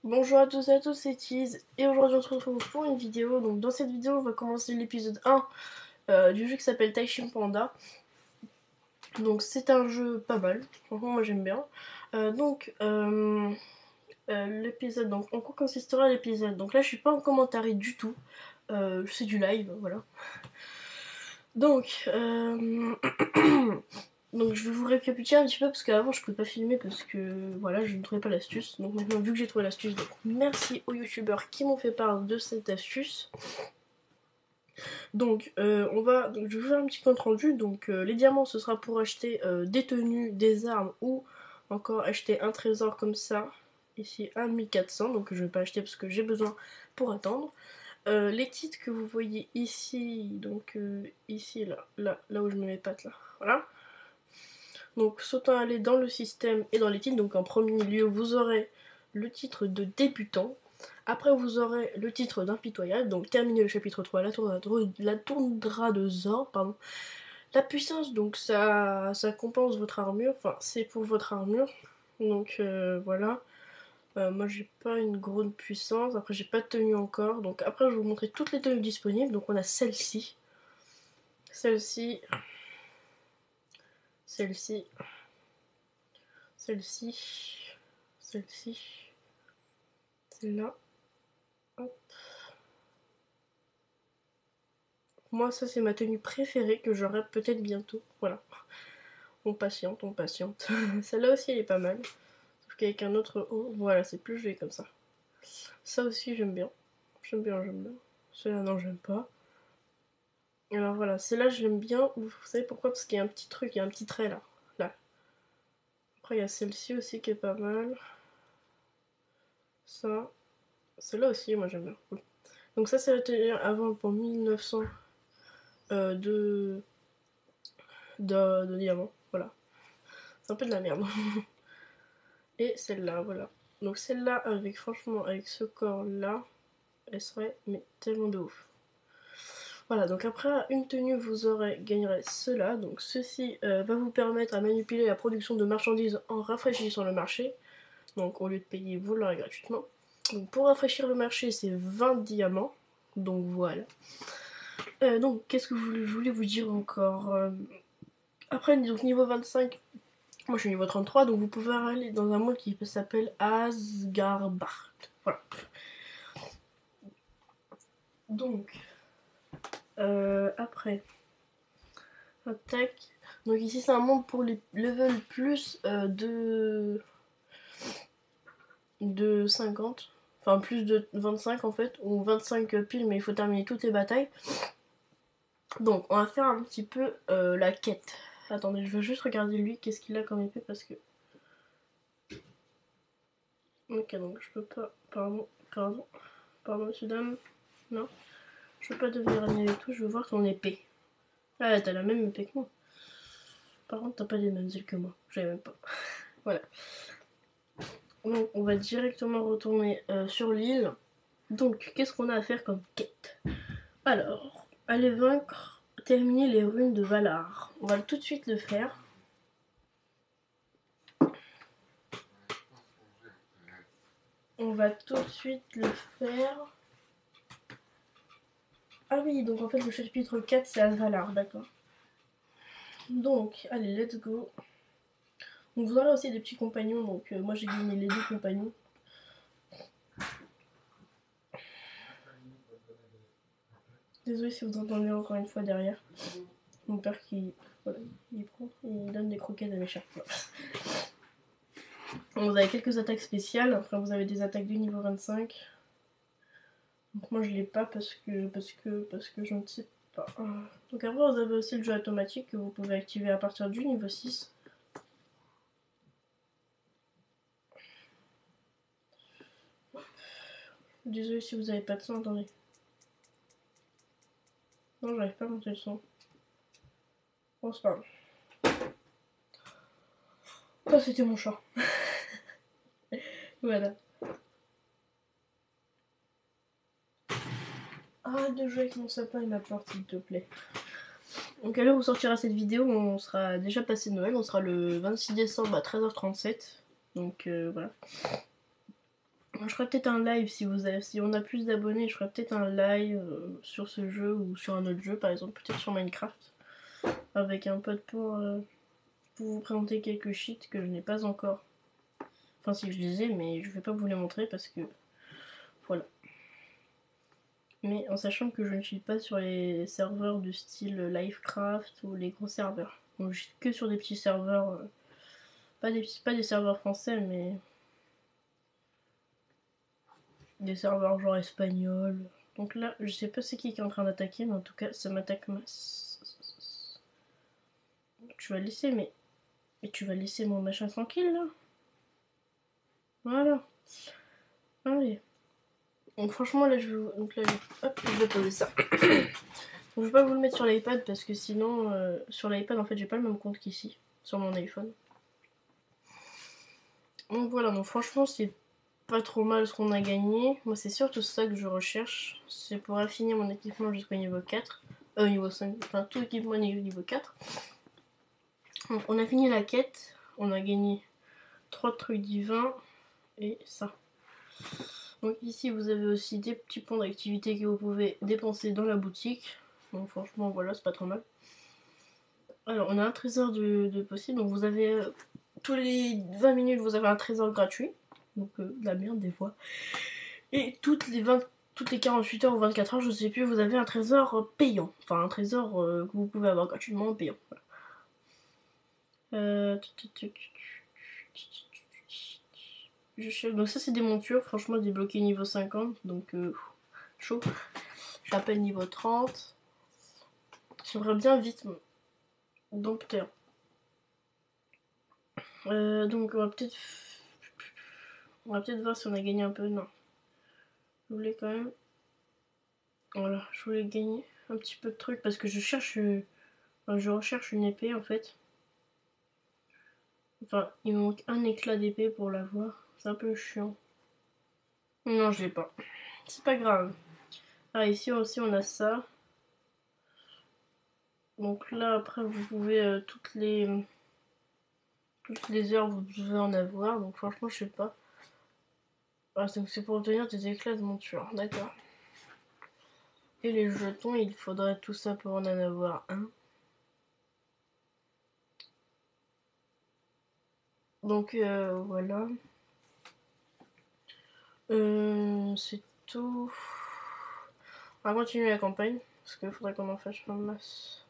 Bonjour à tous et à tous, c'est Tease et aujourd'hui on se retrouve pour une vidéo. Donc dans cette vidéo on va commencer l'épisode 1 du jeu qui s'appelle Taishin Panda. Donc c'est un jeu pas mal, franchement moi j'aime bien. L'épisode, donc en quoi consistera l'épisode? Donc là je suis pas en commentaire du tout, c'est du live, voilà. Donc donc je vais vous récapituler un petit peu parce qu'avant je pouvais pas filmer parce que voilà je ne trouvais pas l'astuce. Donc maintenant vu que j'ai trouvé l'astuce, donc merci aux youtubeurs qui m'ont fait part de cette astuce. Donc donc je vais vous faire un petit compte rendu. Donc les diamants ce sera pour acheter des tenues, des armes ou encore acheter un trésor comme ça. Ici un 1400, donc je vais pas acheter parce que j'ai besoin pour attendre. Les titres que vous voyez ici, donc ici là où je me mets pattes là, voilà. Donc sautant aller dans le système et dans les titres, donc en premier lieu vous aurez le titre de débutant. Après vous aurez le titre d'impitoyable, donc terminer le chapitre 3, la toundra de Zor, pardon. La puissance, donc ça compense votre armure, enfin c'est pour votre armure. Donc voilà. Moi j'ai pas une grande puissance, après j'ai pas de tenue encore. Donc après je vais vous montrer toutes les tenues disponibles. Donc on a celle-ci, celle-ci, celle-ci, celle-ci, celle-ci, celle-là. Hop. Moi ça c'est ma tenue préférée que j'aurai peut-être bientôt. Voilà. On patiente, on patiente. Celle-là aussi elle est pas mal. Sauf qu'avec un autre haut, voilà, c'est plus joli comme ça. Ça aussi j'aime bien. J'aime bien, j'aime bien. Celle-là non j'aime pas. Alors voilà, celle-là j'aime bien. Vous savez pourquoi? Parce qu'il y a un petit truc, il y a un petit trait là. Là. Après il y a celle-ci aussi qui est pas mal. Ça. Celle-là aussi, moi j'aime bien. Donc ça c'est la tenue avant pour 1900 de diamants. Voilà. C'est un peu de la merde. Et celle-là, voilà. Donc celle-là, avec franchement, avec ce corps-là, elle serait mais tellement de ouf. Voilà, donc après une tenue, vous gagnerez cela. Donc ceci va vous permettre à manipuler la production de marchandises en rafraîchissant le marché. Donc au lieu de payer, vous l'aurez gratuitement. Donc pour rafraîchir le marché, c'est 20 diamants. Donc voilà. Donc qu'est-ce que je voulais vous dire encore après, donc niveau 25, moi je suis niveau 33, donc vous pouvez aller dans un monde qui s'appelle Asgarbart. Voilà. Donc, après, attaque. Donc ici c'est un monde pour les levels plus de 50. Enfin plus de 25 en fait, ou 25 piles, mais il faut terminer toutes les batailles. Donc on va faire un petit peu la quête. Attendez, je veux juste regarder lui, qu'est-ce qu'il a comme épée parce que... Ok, donc je peux pas... Pardon, monsieur, dame. Non, je veux pas devenir ami avec toi, je veux voir ton épée. Ah, t'as la même épée que moi. Par contre, t'as pas les mêmes ailes que moi. J'avais même pas. Voilà. Donc, on va directement retourner sur l'île. Donc, qu'est-ce qu'on a à faire comme quête? Alors, aller vaincre, terminer les ruines de Valar. On va tout de suite le faire. On va tout de suite le faire. Ah oui, donc en fait, le chapitre 4, c'est à Valar, d'accord. Donc, allez, let's go. Donc vous aurez aussi des petits compagnons, donc moi j'ai gagné les 2 compagnons. Désolé si vous entendez encore une fois derrière. Mon père qui, voilà, il donne des croquettes à mes chats. Voilà. Vous avez quelques attaques spéciales, après vous avez des attaques de niveau 25. Donc moi je l'ai pas parce que je ne sais pas. Donc après vous avez aussi le jeu automatique que vous pouvez activer à partir du niveau 6. Désolé si vous avez pas de son, attendez. Non, j'arrive pas à monter le son. Bon, c'est pas grave. Oh, c'était mon chat. Voilà. Arrête de jouer avec mon sapin et ma porte, s'il te plaît. Donc à l'heure où sortira cette vidéo, on sera déjà passé Noël. On sera le 26 décembre à 13h37. Donc voilà. Je ferai peut-être un live si on a plus d'abonnés, je ferai peut-être un live sur ce jeu ou sur un autre jeu, par exemple peut-être sur Minecraft, avec un pote pour vous présenter quelques cheats que je n'ai pas encore. Enfin si je les ai, mais je vais pas vous les montrer parce que voilà. Mais en sachant que je ne suis pas sur les serveurs du style Livecraft ou les gros serveurs. Donc je suis que sur des petits serveurs, pas des serveurs français, mais des serveurs genre espagnols. Donc là, je sais pas c'est qui est en train d'attaquer, mais en tout cas, ça m'attaque masse. Tu vas laisser, mais tu vas laisser mon machin tranquille là. Voilà. Allez. Donc franchement là hop, je vais poser ça. Donc, je vais pas vous le mettre sur l'iPad parce que sinon sur l'iPad en fait j'ai pas le même compte qu'ici sur mon iPhone. Donc voilà, donc franchement c'est pas trop mal ce qu'on a gagné. Moi c'est surtout ça que je recherche. C'est pour affiner mon équipement jusqu'au niveau 4. Niveau 5, enfin tout équipement niveau 4. Donc on a fini la quête. On a gagné 3 trucs divins et ça. Donc ici vous avez aussi des petits points d'activité que vous pouvez dépenser dans la boutique. Donc franchement voilà, c'est pas trop mal. Alors on a un trésor de possible. Donc vous avez tous les 20 minutes vous avez un trésor gratuit. Donc de la merde des fois. Et toutes les 48 heures ou 24 heures, je sais plus, vous avez un trésor payant. Enfin un trésor que vous pouvez avoir gratuitement payant. Voilà. Donc ça c'est des montures, franchement débloqué niveau 50, donc chaud. Je suis à peine niveau 30. J'aimerais bien vite dompter. Donc on va peut-être voir si on a gagné un peu. Non. Je voulais quand même. Voilà, je voulais gagner un petit peu de trucs parce que je recherche une épée en fait. Enfin, il me manque un éclat d'épée pour l'avoir. C'est un peu chiant. Non, je l'ai pas. C'est pas grave. Ah, ici aussi on a ça. Donc là, après, vous pouvez toutes les heures, vous devez en avoir. Donc franchement, je sais pas. Ah, c'est pour obtenir des éclats de monture. D'accord. Et les jetons, il faudrait tout ça pour en avoir un. Donc voilà. C'est tout. On va continuer la campagne. Parce qu'il faudrait qu'on en fasse plein de masse.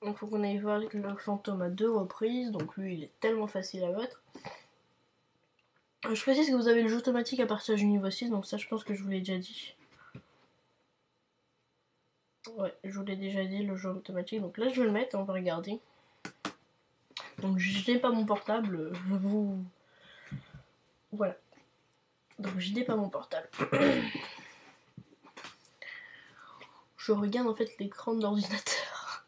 Donc faut qu'on aille voir le fantôme à 2 reprises. Donc lui, il est tellement facile à battre. Je précise que vous avez le jeu automatique à partir du niveau 6. Donc ça, je pense que je vous l'ai déjà dit. Ouais, je vous l'ai déjà dit, le jeu automatique. Donc là, je vais le mettre, on va regarder. Donc je n'ai pas mon portable, vous... Voilà. Donc je n'ai pas mon portable. Je regarde en fait l'écran de l'ordinateur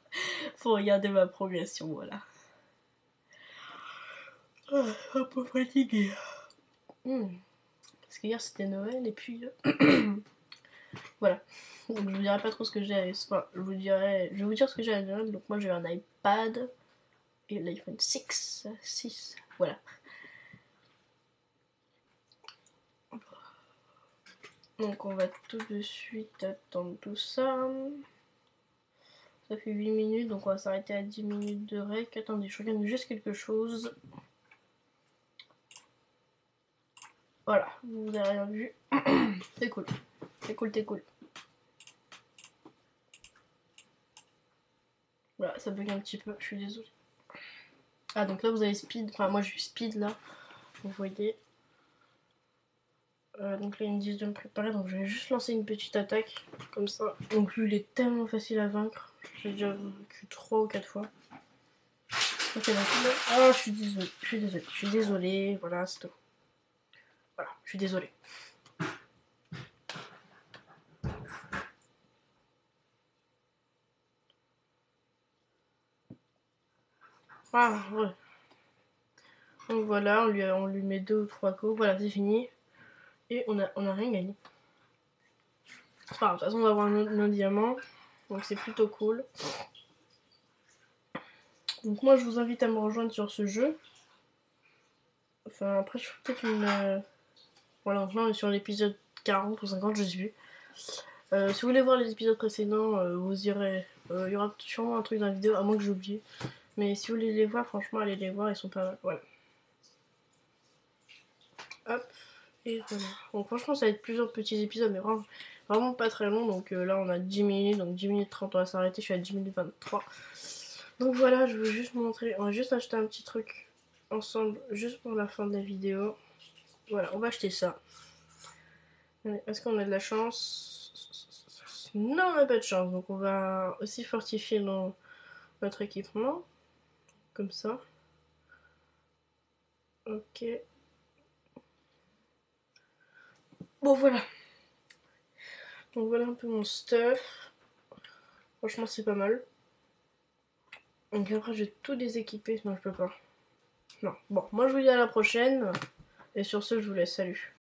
pour regarder ma progression, voilà. Un peu fatigué. Parce qu'hier c'était Noël et puis... voilà. Donc je vous dirai pas trop ce que j'ai. Enfin, je vais vous dire ce que j'ai à Noël. Donc moi j'ai un iPad et l'iPhone 6. Voilà. Donc on va tout de suite attendre tout ça. Ça fait 8 minutes, donc on va s'arrêter à 10 minutes de rec. Attendez, je regarde juste quelque chose. Voilà, vous n'avez rien vu. C'est cool. C'est cool. Voilà, ça bug un petit peu, je suis désolée. Ah, donc là vous avez speed. Enfin, moi j'ai speed là. Vous voyez. Donc là ils me disent de me préparer, donc je vais juste lancer une petite attaque. Comme ça. Donc lui il est tellement facile à vaincre. J'ai déjà vaincu 3 ou 4 fois. Ok, donc là. Ah, je suis désolée. Voilà, c'est tout. Voilà, je suis désolée. Ah, ouais. Donc voilà, on lui met 2 ou 3 coups. Voilà, c'est fini. Et on a rien gagné. C'est pas grave, de toute façon, on va avoir un diamant. Donc c'est plutôt cool. Donc moi, je vous invite à me rejoindre sur ce jeu. Enfin, après, je ferai peut-être une... Voilà, donc là on est sur l'épisode 40 ou 50, je sais plus. Si vous voulez voir les épisodes précédents, vous irez. Il y aura sûrement un truc dans la vidéo, à moins que j'ai oublié. Mais si vous voulez les voir, franchement, allez les voir, ils sont pas mal. Voilà. Hop, et voilà. Donc franchement, ça va être plusieurs petits épisodes, mais vraiment pas très long. Donc là, on a 10 minutes, donc 10 minutes 30, on va s'arrêter. Je suis à 10 minutes 23. Donc voilà, je veux juste montrer. On va juste acheter un petit truc ensemble, juste pour la fin de la vidéo. Voilà, on va acheter ça. Est-ce qu'on a de la chance? Non, on n'a pas de chance. Donc on va aussi fortifier notre équipement. Comme ça. Ok. Bon, voilà. Donc voilà un peu mon stuff. Franchement, c'est pas mal. Donc après, je vais tout déséquiper. Non, je peux pas. Non. Bon, moi je vous dis à la prochaine. Et sur ce, je vous laisse. Salut.